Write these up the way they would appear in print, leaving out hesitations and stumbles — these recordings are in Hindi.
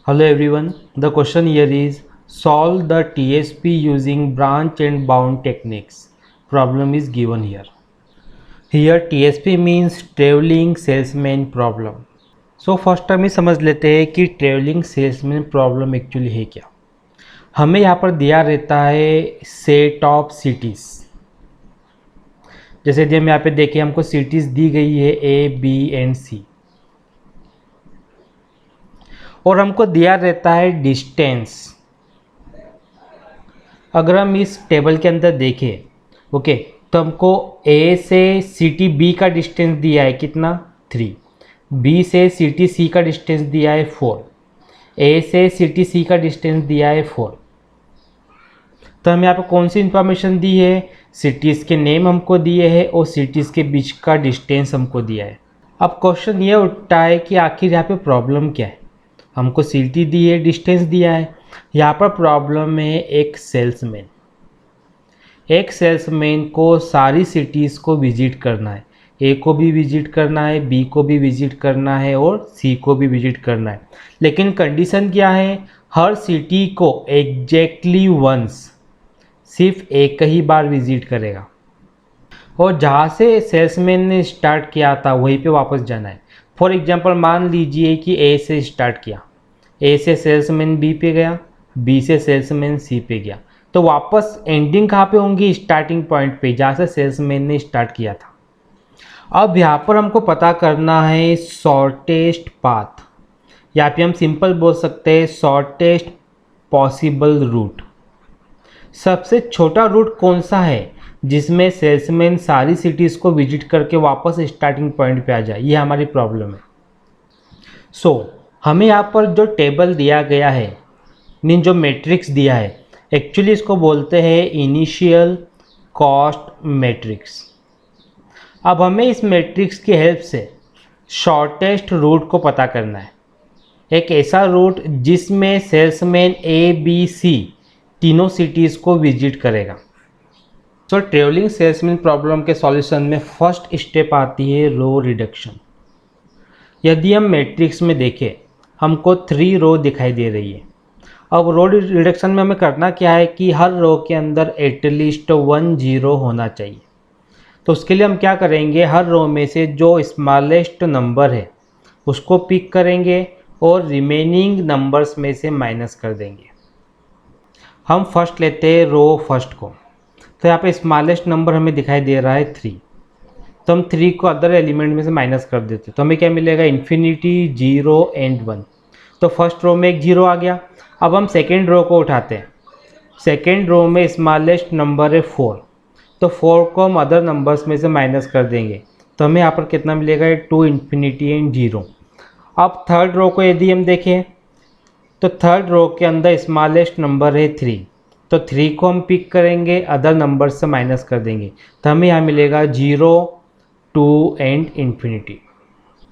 Hello everyone, the question here is solve the TSP using branch and bound techniques. Problem is given here. Here TSP means traveling salesman problem. So first time ही समझ लेते हैं कि ट्रेवलिंग सेल्समैन प्रॉब्लम एक्चुअली है क्या। हमें यहाँ पर दिया रहता है सेट ऑफ सिटीज़। जैसे यदि हम यहाँ पे देखें हमको सिटीज़ दी गई है ए बी एंड सी और हमको दिया रहता है डिस्टेंस। अगर हम इस टेबल के अंदर देखें ओके तो हमको ए से सिटी बी का डिस्टेंस दिया है कितना 3, बी से सिटी सी का डिस्टेंस दिया है 4, ए से सिटी सी का डिस्टेंस दिया है 4। तो हम यहाँ पे कौन सी इंफॉर्मेशन दी है, सिटीज़ के नेम हमको दिए हैं और सिटीज़ के बीच का डिस्टेंस हमको दिया है। अब क्वेश्चन ये उठता है कि आखिर यहाँ पे प्रॉब्लम क्या है। हमको सिटी दी है, डिस्टेंस दिया है। यहाँ पर प्रॉब्लम है एक सेल्समैन को सारी सिटीज़ को विजिट करना है। ए को भी विजिट करना है, बी को भी विजिट करना है और सी को भी विजिट करना है। लेकिन कंडीशन क्या है, हर सिटी को एग्जैक्टली वंस सिर्फ एक ही बार विजिट करेगा और जहाँ से सेल्समैन ने स्टार्ट किया था वहीं पे वापस जाना है। फॉर एग्जांपल मान लीजिए कि ए से स्टार्ट किया, ए से सेल्समैन बी पे गया, बी से सेल्समैन सी पे गया, तो वापस एंडिंग कहाँ पे होंगी, स्टार्टिंग पॉइंट पे जहाँ से सेल्समैन ने स्टार्ट किया था। अब यहाँ पर हमको पता करना है शॉर्टेस्ट पाथ, या फिर हम सिंपल बोल सकते हैं शॉर्टेस्ट पॉसिबल रूट। सबसे छोटा रूट कौन सा है जिसमें सेल्समैन सारी सिटीज़ को विजिट करके वापस स्टार्टिंग पॉइंट पे आ जाए, ये हमारी प्रॉब्लम है। हमें यहाँ पर जो टेबल दिया गया है, मीन जो मैट्रिक्स दिया है, एक्चुअली इसको बोलते हैं इनिशियल कॉस्ट मैट्रिक्स। अब हमें इस मैट्रिक्स की हेल्प से शॉर्टेस्ट रूट को पता करना है, एक ऐसा रूट जिसमें सेल्समैन ए बी सी तीनों सिटीज़ को विजिट करेगा। ट्रेवलिंग सेल्समैन प्रॉब्लम के सॉल्यूशन में फर्स्ट स्टेप आती है रो रिडक्शन। यदि हम मैट्रिक्स में देखें हमको 3 रो दिखाई दे रही है। अब रो रिडक्शन में हमें करना क्या है कि हर रो के अंदर एटलीस्ट 1 0 होना चाहिए। तो उसके लिए हम क्या करेंगे, हर रो में से जो स्मॉलेस्ट नंबर है उसको पिक करेंगे और रिमेनिंग नंबर्स में से माइनस कर देंगे। हम फर्स्ट लेते हैं रो फर्स्ट को, तो यहाँ पे स्मॉलेस्ट नंबर हमें दिखाई दे रहा है 3, तो हम 3 को अदर एलिमेंट में से माइनस कर देते, तो हमें क्या मिलेगा इन्फिनिटी 0 एंड 1। तो फर्स्ट रो में एक 0 आ गया। अब हम सेकेंड रो को उठाते हैं, सेकेंड रो में स्मॉलेस्ट नंबर है 4, तो 4 को हम अदर नंबर्स में से माइनस कर देंगे, तो हमें यहाँ पर कितना मिलेगा 2 इन्फिनिटी एंड 0। अब थर्ड रो को यदि हम देखें तो थर्ड रो के अंदर स्मॉलेस्ट नंबर है 3, तो 3 को हम पिक करेंगे, अदर नंबर से माइनस कर देंगे, तो हमें यहाँ मिलेगा 0 2 एंड इन्फिनिटी।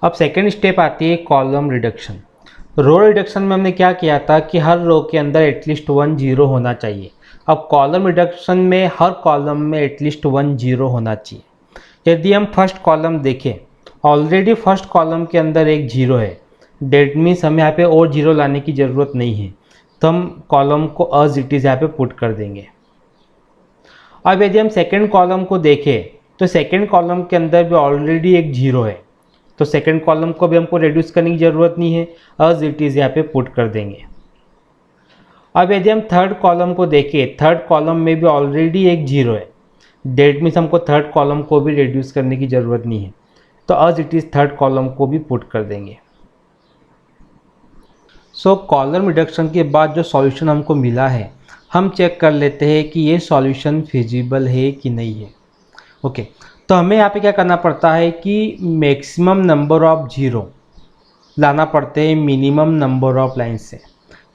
अब सेकेंड स्टेप आती है कॉलम रिडक्शन। रो रिडक्शन में हमने क्या किया था कि हर रो के अंदर एटलीस्ट 1 0 होना चाहिए। अब कॉलम रिडक्शन में हर कॉलम में एटलीस्ट 1 0 होना चाहिए। यदि हम फर्स्ट कॉलम देखें, ऑलरेडी फर्स्ट कॉलम के अंदर एक 0 है, डेट मीन्स हमें यहाँ पे और 0 लाने की ज़रूरत नहीं है, तो हम कॉलम को अज इट इज़ यहाँ पे पुट कर देंगे। अब यदि हम सेकेंड कॉलम को देखें तो सेकेंड कॉलम के अंदर भी ऑलरेडी एक 0 है, तो सेकेंड कॉलम को भी हमको रिड्यूस करने की ज़रूरत नहीं है, अज इट इज़ यहाँ पे पुट कर देंगे। अब यदि हम थर्ड कॉलम को देखें, थर्ड कॉलम में भी ऑलरेडी एक 0 है, डेट मीन्स हमको थर्ड कॉलम को भी रिड्यूस करने की ज़रूरत नहीं है, तो अज इट इज़ थर्ड कॉलम को भी पुट कर देंगे। कॉलम रिडक्शन के बाद जो सॉल्यूशन हमको मिला है, हम चेक कर लेते हैं कि ये सॉल्यूशन फिजिबल है कि नहीं है। ओके, तो हमें यहाँ पे क्या करना पड़ता है कि मैक्सिमम नंबर ऑफ 0 लाना पड़ते हैं मिनिमम नंबर ऑफ लाइन से।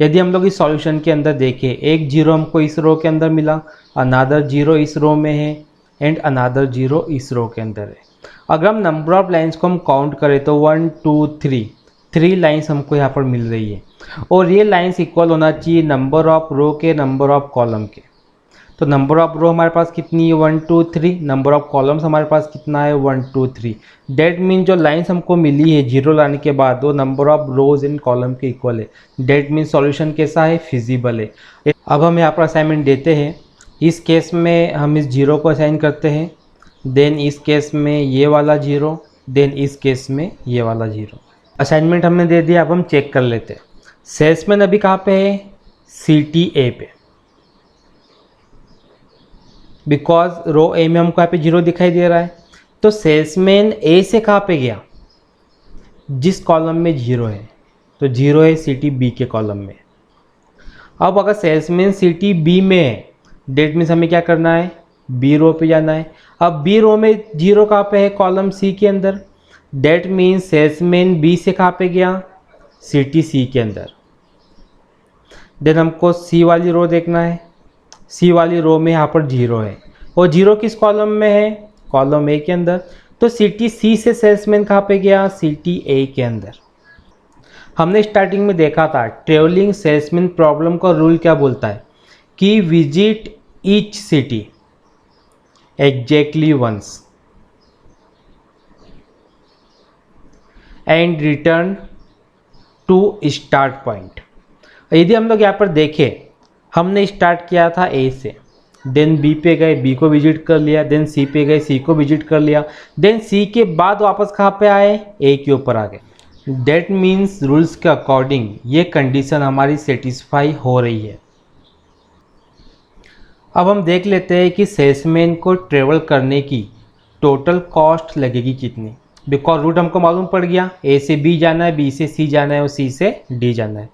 यदि हम लोग इस सॉल्यूशन के अंदर देखें, एक 0 हमको इस रो के अंदर मिला, अनादर 0 इस रो में है एंड अनादर 0 इस रो के अंदर है। अगर हम नंबर ऑफ लाइन्स को हम काउंट करें तो 1 2 3 लाइन्स हमको यहाँ पर मिल रही है और ये लाइन्स इक्वल होना चाहिए नंबर ऑफ रो के, नंबर ऑफ कॉलम के। तो नंबर ऑफ रो हमारे पास कितनी है 1 2 3, नंबर ऑफ कॉलम्स हमारे पास कितना है 1 2 3। डेट मीन जो लाइंस हमको मिली है जीरो लाने के बाद वो number of rose in column के इक्वल है। डेट मीन सॉल्यूशन कैसा है, फिजिबल है। अब हम यहाँ पर असाइनमेंट देते हैं। इस केस में हम इस जीरो को असाइन करते हैं, देन इस केस में ये वाला जीरो, देन इस केस में ये वाला जीरो। असाइनमेंट हमने दे दिया, अब हम चेक कर लेते हैं। सेल्समैन अभी कहाँ पे है, CTA पे, बिकॉज रो ए में हमको यहाँ पे जीरो दिखाई दे रहा है। तो सेल्समैन ए से कहाँ पे गया, जिस कॉलम में जीरो है, तो जीरो है CT B के कॉलम में। अब अगर सेल्समैन CT B में है, डेट मीन्स हमें क्या करना है, B रो पे जाना है। अब B रो में जीरो कहाँ पे है, कॉलम C के अंदर। डेट मीन्स सेल्समैन B से कहाँ पे गया, CT C के अंदर। देन हमको C वाली रो देखना है। C वाली रो में यहाँ पर जीरो है, और जीरो किस कॉलम में है, कॉलम A के अंदर। तो CT C से सेल्समैन कहाँ पे गया, CT A के अंदर। हमने स्टार्टिंग में देखा था ट्रेवलिंग सेल्समैन प्रॉब्लम का रूल क्या बोलता है कि visit each city exactly once and return to start point. यदि हम लोग यहाँ पर देखें, हमने स्टार्ट किया था A से, देन B पे गए, B को विजिट कर लिया, देन C पे गए, C को विजिट कर लिया, देन C के बाद वापस कहाँ पे आए, A के ऊपर आ गए। डेट मीन्स रूल्स के अकॉर्डिंग ये कंडीशन हमारी सेटिस्फाई हो रही है। अब हम देख लेते हैं कि सेल्समैन को ट्रेवल करने की टोटल कॉस्ट लगेगी कितनी। बिकॉज रूट हमको मालूम पड़ गया, A से B जाना है, B से C जाना है और C से D जाना है।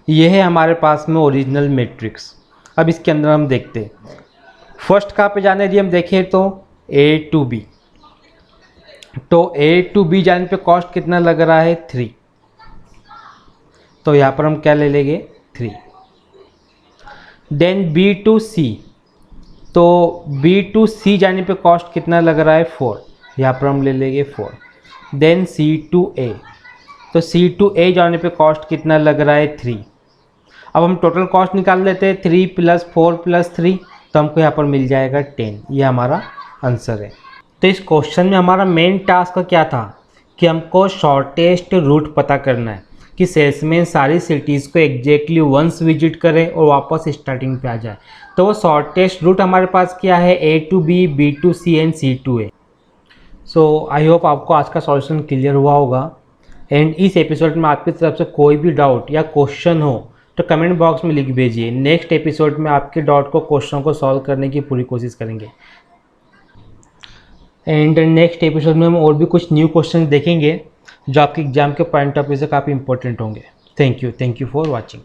यह है हमारे पास में ओरिजिनल मैट्रिक्स। अब इसके अंदर हम देखते हैं फर्स्ट कहाँ पे जाना है, यदि हम देखें तो A to B। तो A to B जाने पे कॉस्ट कितना लग रहा है 3, तो यहाँ पर हम क्या ले लेंगे 3। देन B to C, तो B to C जाने पे कॉस्ट कितना लग रहा है 4, यहाँ पर हम ले लेंगे 4। देन C to A, तो C to A जाने पे कॉस्ट कितना लग रहा है 3। अब हम टोटल कॉस्ट निकाल लेते हैं, 3 + 4 + 3, तो हमको यहाँ पर मिल जाएगा 10। ये हमारा आंसर है। तो इस क्वेश्चन में हमारा मेन टास्क क्या था कि हमको शॉर्टेस्ट रूट पता करना है कि सेल्समैन सारी सिटीज़ को एग्जैक्टली वंस विजिट करे और वापस स्टार्टिंग पे आ जाए। तो वो शॉर्टेस्ट रूट हमारे पास क्या है, A to B, B to C and C to A। So I hope आपको आज का सॉल्यूशन क्लियर हुआ होगा। एंड इस एपिसोड में आपकी तरफ से कोई भी डाउट या क्वेश्चन हो तो कमेंट बॉक्स में लिख भेजिए। नेक्स्ट एपिसोड में आपके डाउट को, क्वेश्चन को सॉल्व करने की पूरी कोशिश करेंगे। एंड नेक्स्ट एपिसोड में हम और भी कुछ न्यू क्वेश्चन देखेंगे जो आपके एग्जाम के पॉइंट ऑफ व्यू से काफ़ी इंपॉर्टेंट होंगे। Thank you for watching.